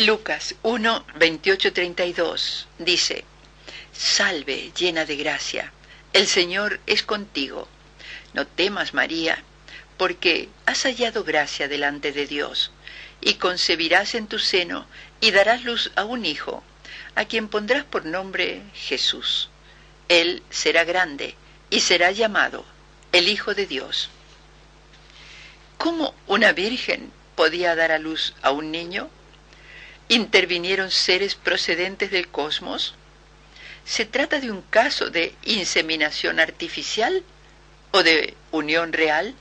Lucas 1, 28-32 dice: Salve, llena de gracia, el Señor es contigo. No temas, María, porque has hallado gracia delante de Dios, y concebirás en tu seno y darás luz a un hijo, a quien pondrás por nombre Jesús. Él será grande y será llamado el Hijo de Dios. ¿Cómo una virgen podía dar a luz a un niño? ¿Intervinieron seres procedentes del cosmos? ¿Se trata de un caso de inseminación artificial o de unión real?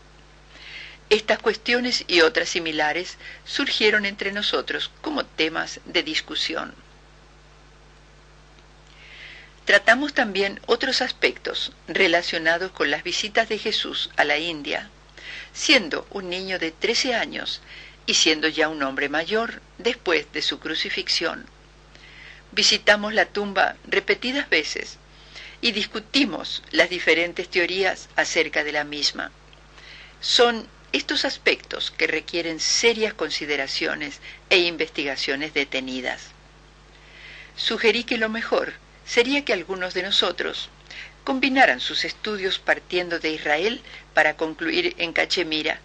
Estas cuestiones y otras similares surgieron entre nosotros como temas de discusión. Tratamos también otros aspectos relacionados con las visitas de Jesús a la India, siendo un niño de 13 años y siendo ya un hombre mayor después de su crucifixión. Visitamos la tumba repetidas veces y discutimos las diferentes teorías acerca de la misma. Son estos aspectos que requieren serias consideraciones e investigaciones detenidas. Sugerí que lo mejor sería que algunos de nosotros combinaran sus estudios partiendo de Israel para concluir en Cachemira,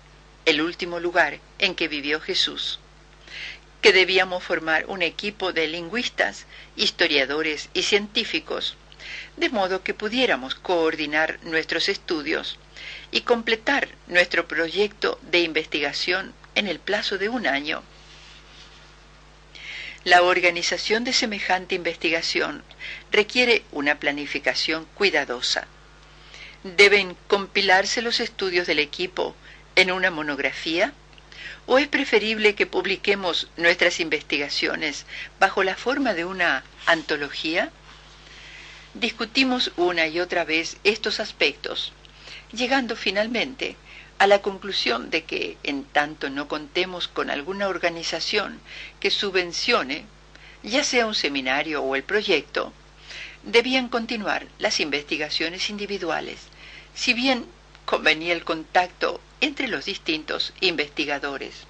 el último lugar en que vivió Jesús, que debíamos formar un equipo de lingüistas, historiadores y científicos, de modo que pudiéramos coordinar nuestros estudios y completar nuestro proyecto de investigación en el plazo de un año. La organización de semejante investigación requiere una planificación cuidadosa. ¿Deben compilarse los estudios del equipo en una monografía? ¿O es preferible que publiquemos nuestras investigaciones bajo la forma de una antología? Discutimos una y otra vez estos aspectos, llegando finalmente a la conclusión de que, en tanto no contemos con alguna organización que subvencione, ya sea un seminario o el proyecto, debían continuar las investigaciones individuales, si bien convenía el contacto entre los distintos investigadores.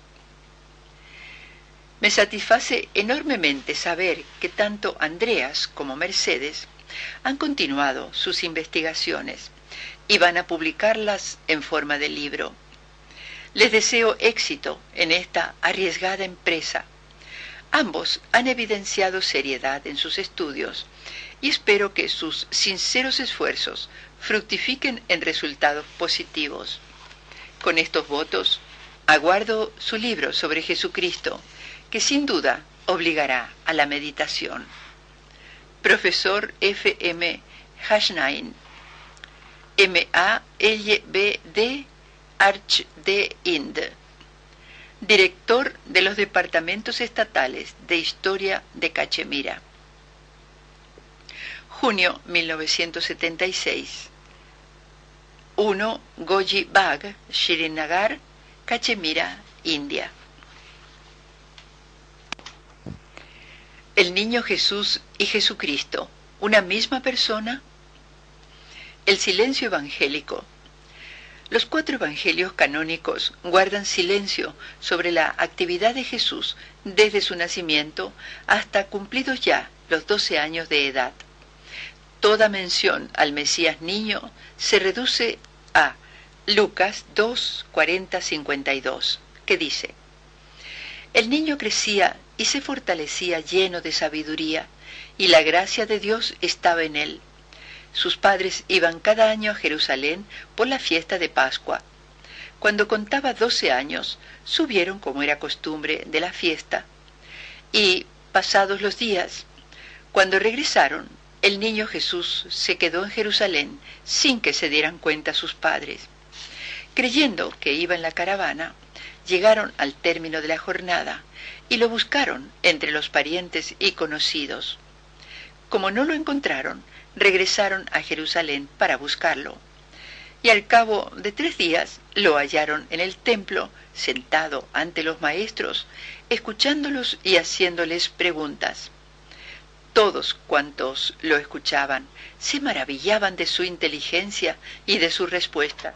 Me satisface enormemente saber que tanto Andreas como Mercedes han continuado sus investigaciones y van a publicarlas en forma de libro. Les deseo éxito en esta arriesgada empresa. Ambos han evidenciado seriedad en sus estudios y espero que sus sinceros esfuerzos fructifiquen en resultados positivos. Con estos votos, aguardo su libro sobre Jesucristo, que sin duda obligará a la meditación. Profesor F. M. Hashnain, M.A.L.B.D. Arch de Ind, director de los departamentos estatales de Historia de Cachemira. Junio 1976. 1 Goji Bagh, Srinagar, Cachemira, India. ¿El niño Jesús y Jesucristo, una misma persona? El silencio evangélico. Los 4 evangelios canónicos guardan silencio sobre la actividad de Jesús desde su nacimiento hasta cumplidos ya los 12 años de edad. Toda mención al Mesías niño se reduce a Lucas 2, 40, 52, que dice: El niño crecía y se fortalecía lleno de sabiduría, y la gracia de Dios estaba en él. Sus padres iban cada año a Jerusalén por la fiesta de Pascua. Cuando contaba 12 años, subieron como era costumbre de la fiesta. Y, pasados los días, cuando regresaron, el niño Jesús se quedó en Jerusalén sin que se dieran cuenta sus padres. Creyendo que iba en la caravana, llegaron al término de la jornada y lo buscaron entre los parientes y conocidos. Como no lo encontraron, regresaron a Jerusalén para buscarlo. Y al cabo de 3 días lo hallaron en el templo, sentado ante los maestros, escuchándolos y haciéndoles preguntas. Todos cuantos lo escuchaban se maravillaban de su inteligencia y de su respuesta.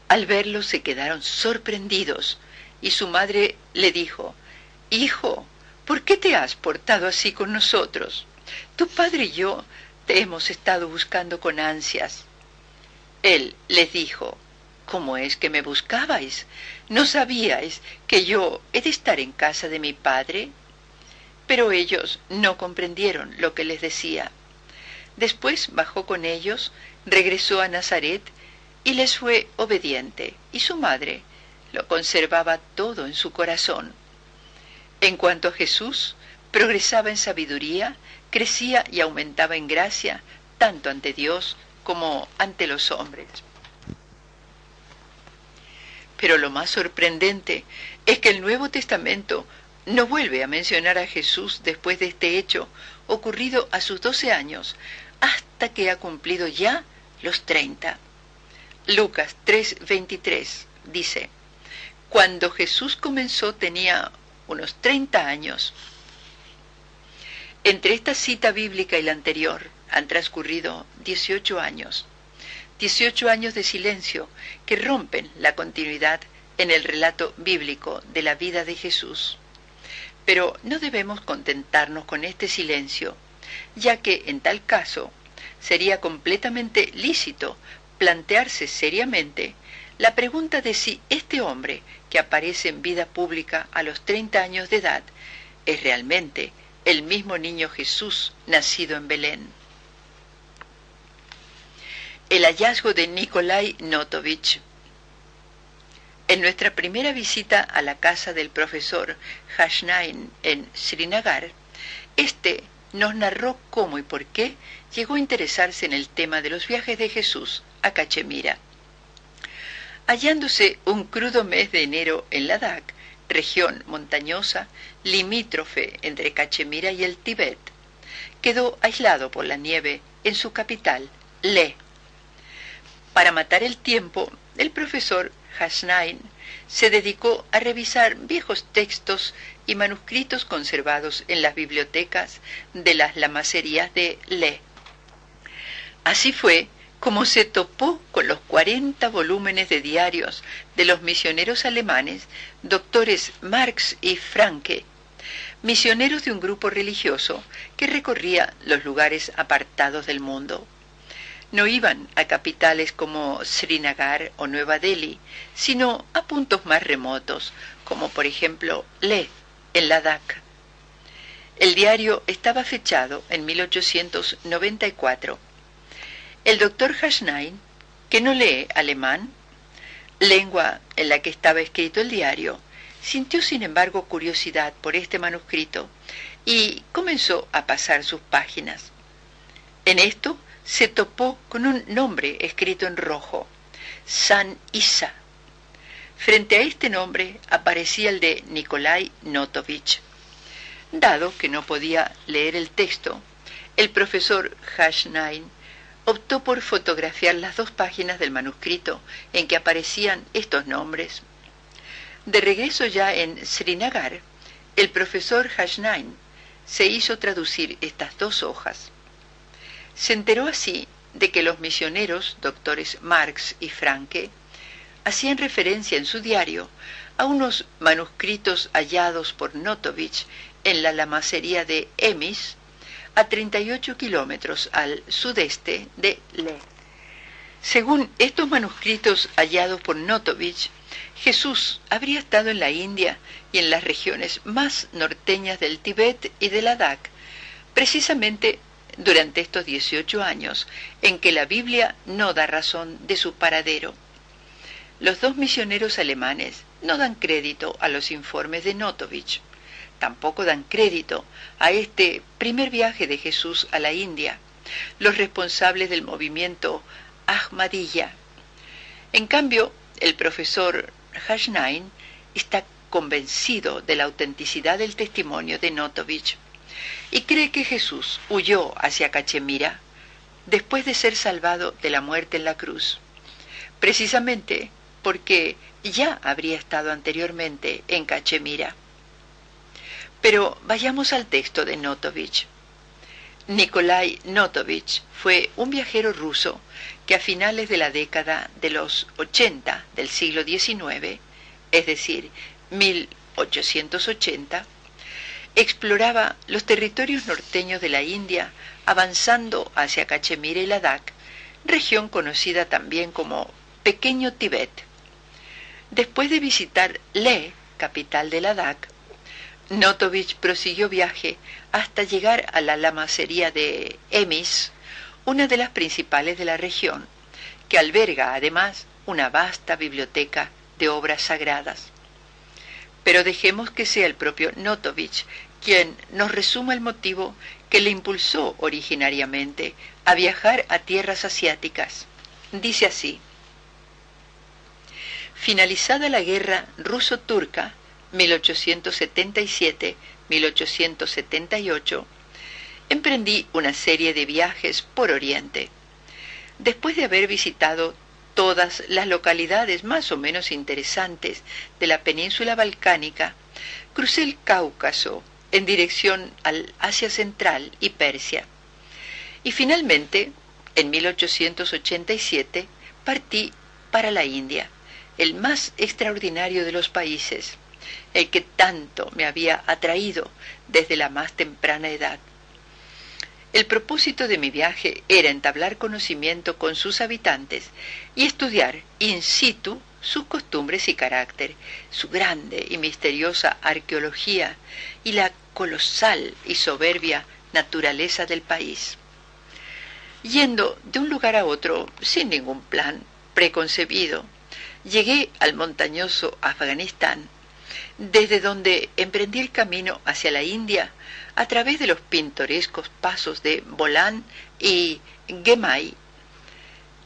Al verlo se quedaron sorprendidos, y su madre le dijo: «Hijo, ¿por qué te has portado así con nosotros? Tu padre y yo te hemos estado buscando con ansias. Él les dijo, ¿cómo es que me buscabais? ¿No sabíais que yo he de estar en casa de mi padre? Pero ellos no comprendieron lo que les decía. Después bajó con ellos, regresó a Nazaret y les fue obediente, y su madre lo conservaba todo en su corazón. En cuanto a Jesús, progresaba en sabiduría, crecía y aumentaba en gracia, tanto ante Dios como ante los hombres. Pero lo más sorprendente es que el Nuevo Testamento no vuelve a mencionar a Jesús después de este hecho ocurrido a sus 12 años, hasta que ha cumplido ya los 30. Lucas 3:23 dice, cuando Jesús comenzó tenía unos 30 años. Entre esta cita bíblica y la anterior han transcurrido 18 años. 18 años de silencio que rompen la continuidad en el relato bíblico de la vida de Jesús. Pero no debemos contentarnos con este silencio, ya que en tal caso sería completamente lícito plantearse seriamente la pregunta de si este hombre que aparece en vida pública a los 30 años de edad es realmente el mismo niño Jesús nacido en Belén. El hallazgo de Nikolai Notovich. En nuestra primera visita a la casa del profesor Hashnain en Srinagar, este nos narró cómo y por qué llegó a interesarse en el tema de los viajes de Jesús a Cachemira. Hallándose un crudo mes de enero en Ladakh, región montañosa limítrofe entre Cachemira y el Tíbet, quedó aislado por la nieve en su capital, Leh. Para matar el tiempo, el profesor Hashnain se dedicó a revisar viejos textos y manuscritos conservados en las bibliotecas de las lamaserías de Leh. Así fue como se topó con los 40 volúmenes de diarios de los misioneros alemanes, doctores Marx y Franke, misioneros de un grupo religioso que recorría los lugares apartados del mundo. No iban a capitales como Srinagar o Nueva Delhi, sino a puntos más remotos, como por ejemplo Leh, en Ladakh. El diario estaba fechado en 1894. El doctor Hashnain, que no lee alemán, lengua en la que estaba escrito el diario, sintió sin embargo curiosidad por este manuscrito y comenzó a pasar sus páginas. En esto se topó con un nombre escrito en rojo, San Isa. Frente a este nombre aparecía el de Nikolai Notovich. Dado que no podía leer el texto, el profesor Hashnain optó por fotografiar las 2 páginas del manuscrito en que aparecían estos nombres. De regreso ya en Srinagar, el profesor Hashnain se hizo traducir estas 2 hojas. Se enteró así de que los misioneros, doctores Marx y Franke, hacían referencia en su diario a unos manuscritos hallados por Notovich en la lamasería de Emis, a 38 kilómetros al sudeste de Leh. Según estos manuscritos hallados por Notovich, Jesús habría estado en la India y en las regiones más norteñas del Tíbet y de Ladakh, precisamente durante estos 18 años en que la Biblia no da razón de su paradero. Los 2 misioneros alemanes no dan crédito a los informes de Notovich. Tampoco dan crédito a este primer viaje de Jesús a la India, los responsables del movimiento Ahmadiyya. En cambio, el profesor Hashnain está convencido de la autenticidad del testimonio de Notovich y cree que Jesús huyó hacia Cachemira después de ser salvado de la muerte en la cruz, precisamente porque ya habría estado anteriormente en Cachemira. Pero vayamos al texto de Notovich. Nikolai Notovich fue un viajero ruso que a finales de la década de los 80 del siglo XIX, es decir, 1880, exploraba los territorios norteños de la India, avanzando hacia Cachemira y Ladakh, región conocida también como Pequeño Tibet. Después de visitar Leh, capital de Ladakh, Notovich prosiguió viaje hasta llegar a la lamasería de Emis, una de las principales de la región, que alberga además una vasta biblioteca de obras sagradas. Pero dejemos que sea el propio Notovich quien nos resuma el motivo que le impulsó originariamente a viajar a tierras asiáticas. Dice así: finalizada la guerra ruso-turca 1877-1878, emprendí una serie de viajes por Oriente. Después de haber visitado todas las localidades más o menos interesantes de la península balcánica, crucé el Cáucaso en dirección al Asia Central y Persia. Y finalmente, en 1887, partí para la India, el más extraordinario de los países, el que tanto me había atraído desde la más temprana edad. El propósito de mi viaje era entablar conocimiento con sus habitantes y estudiar in situ sus costumbres y carácter, su grande y misteriosa arqueología y la colosal y soberbia naturaleza del país. Yendo de un lugar a otro sin ningún plan preconcebido, llegué al montañoso Afganistán, desde donde emprendí el camino hacia la India a través de los pintorescos pasos de Bolan y Gemai.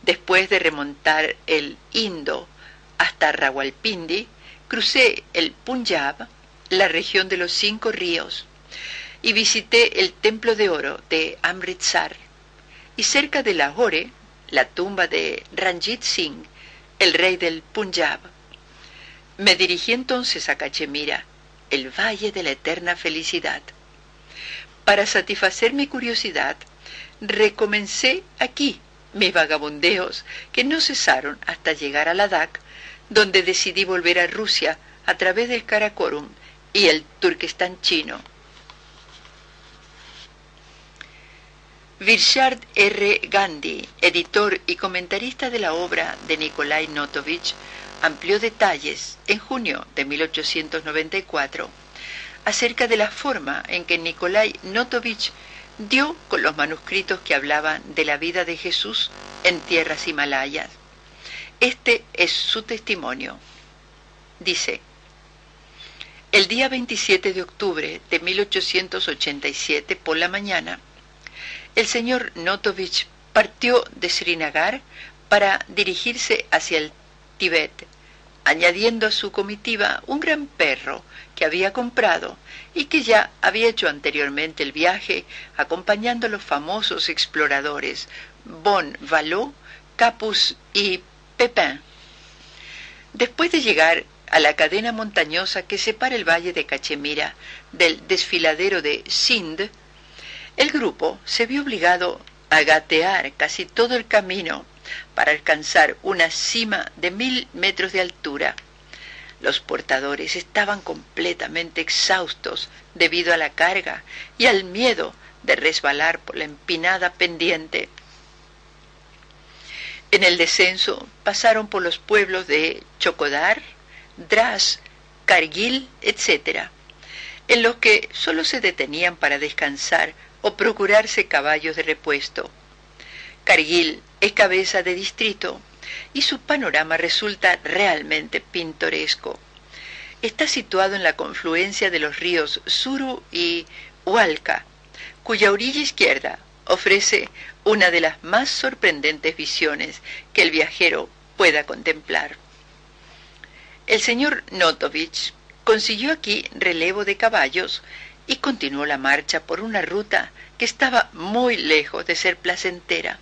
Después de remontar el Indo hasta Rawalpindi, crucé el Punjab, la región de los 5 ríos, y visité el Templo de Oro de Amritsar, y cerca de Lahore, la tumba de Ranjit Singh, el rey del Punjab. Me dirigí entonces a Cachemira, el Valle de la Eterna Felicidad. Para satisfacer mi curiosidad, recomencé aquí mis vagabundeos, que no cesaron hasta llegar a Ladakh, donde decidí volver a Rusia a través del Karakorum y el Turquestán chino. Virshard R. Gandhi, editor y comentarista de la obra de Nikolai Notovich, amplió detalles en junio de 1894 acerca de la forma en que Nikolai Notovich dio con los manuscritos que hablaban de la vida de Jesús en tierras himalayas. Este es su testimonio. Dice: el día 27 de octubre de 1887 por la mañana, el señor Notovich partió de Srinagar para dirigirse hacia el Tíbet, añadiendo a su comitiva un gran perro que había comprado y que ya había hecho anteriormente el viaje acompañando a los famosos exploradores Bonvalot, Capus y Pepin. Después de llegar a la cadena montañosa que separa el valle de Cachemira del desfiladero de Sindh, el grupo se vio obligado a gatear casi todo el camino para alcanzar una cima de 1000 metros de altura. Los portadores estaban completamente exhaustos debido a la carga y al miedo de resbalar por la empinada pendiente. En el descenso pasaron por los pueblos de Chokodar, Dras, Kargil, etc., en los que solo se detenían para descansar o procurarse caballos de repuesto. Kargil es cabeza de distrito y su panorama resulta realmente pintoresco. Está situado en la confluencia de los ríos Suru y Hualca, cuya orilla izquierda ofrece una de las más sorprendentes visiones que el viajero pueda contemplar. El señor Notovich consiguió aquí relevo de caballos y continuó la marcha por una ruta que estaba muy lejos de ser placentera.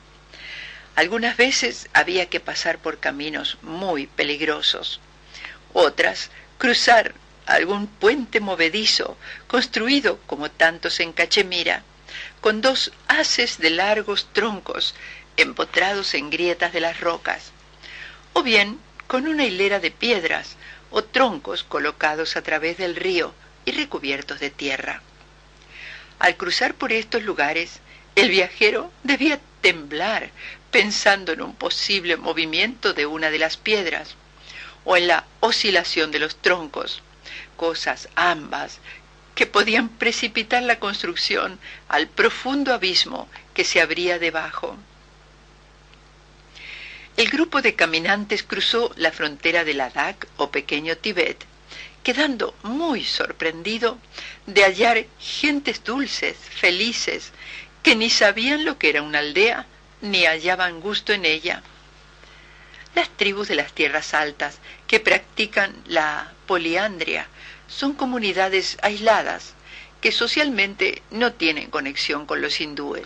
Algunas veces había que pasar por caminos muy peligrosos, otras cruzar algún puente movedizo construido como tantos en Cachemira, con 2 haces de largos troncos empotrados en grietas de las rocas, o bien con una hilera de piedras o troncos colocados a través del río y recubiertos de tierra. Al cruzar por estos lugares, el viajero debía temblar pensando en un posible movimiento de una de las piedras o en la oscilación de los troncos, cosas ambas que podían precipitar la construcción al profundo abismo que se abría debajo. El grupo de caminantes cruzó la frontera de Ladakh o pequeño Tibet, quedando muy sorprendido de hallar gentes dulces, felices, que ni sabían lo que era una aldea, ni hallaban gusto en ella. Las tribus de las tierras altas que practican la poliandria son comunidades aisladas que socialmente no tienen conexión con los hindúes.